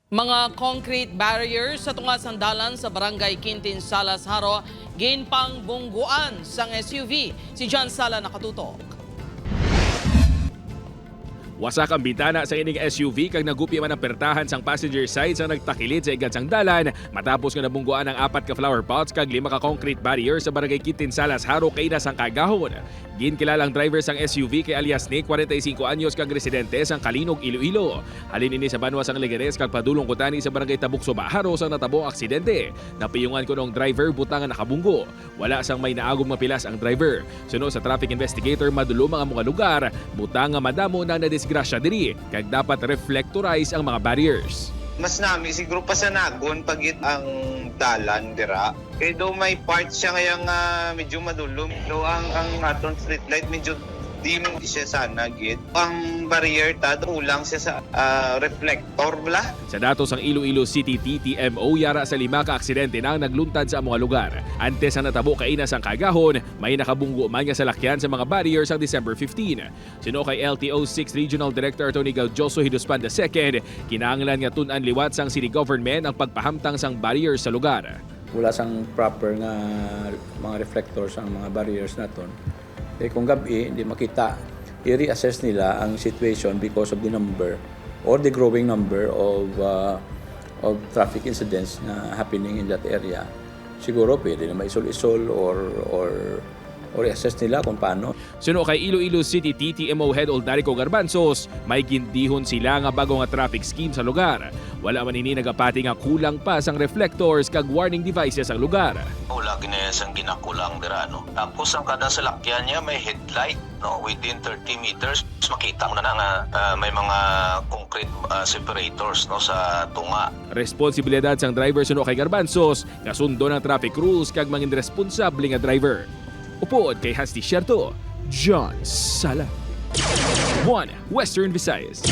Mga concrete barriers sa tunga sandalan sa barangay Quintin Salas Haro, ginpang bungguan sang SUV. Si John Sala nakatutok. Wasak ang bintana sa ining SUV kag nagupi man ang pertahan sang passenger side sa nagtakilid sa igad sang dalan matapos nga nabungguan ang 4 ka flower pots kag 5 ka concrete barrier sa barangay Quintin Salas Haro kay na sang kagahon. Ginkilalang driver sang SUV kay alias Nick, 45 anyos kag residente sang Kalinog, Iloilo. Halin ini sa banwa sang Leganes kag padulong kutani sa barangay Tabuk-Suba Haro sang natabong aksidente. Napiyungan ko nung driver butang nga nakabunggo. Wala sang may naagong mapilas ang driver. Suno sa traffic investigator madulom ang mga lugar, butang nga madamo na nadisgrasya diri kag dapat reflectorize ang mga barriers. Mas nami siguro pa sa nagon pagit ang dalan dira. Kaya daw may part siya ngayang medyo madulom. Daw ang aton street light medyo di mo siya sana gid. Ang barrier ta ulang siya sa reflector bla. Sa datos ang Iloilo City TTMO, yara sa 5 ka aksidente na ang nagluntad sa mga lugar. Antes ang natabo kaina sang kagahon, may nakabunggo man nga salakyan sa mga barriers ang December 15. Sino kay LTO 6 Regional Director Tony Gaudioso Hiduspan II, kinahanglan nga tun-an liwat sang city government ang pagpahamtang sang barriers sa lugar. Wala sang proper nga mga reflectors ang mga barriers naton. Kung gabi hindi makita, i-reassess nila ang situation because of the number or the growing number of traffic incidents na happening in that area. Siguro pwede na maisol-isol or i-assess nila kung paano. Suno kay Iloilo City TTMO Head Oldarico Garbanzos, may gindihon sila nga bago nga traffic scheme sa lugar. Wala man ini nagapati nga kulang pa sang reflectors kag warning devices ang lugar. Wala ginayasang ginakulang dira, no? Tapos ang kada salakyan niya may headlight, no? Within 30 meters, makita mo na nga may mga concrete separators, no? Sa tunga. Responsibilidad sang driver suno kay Garbanzos, kasundo ng traffic rules kag mangin responsable nga driver. Upood kay Hasti Sierto, John Sala. 1 Western Visayas.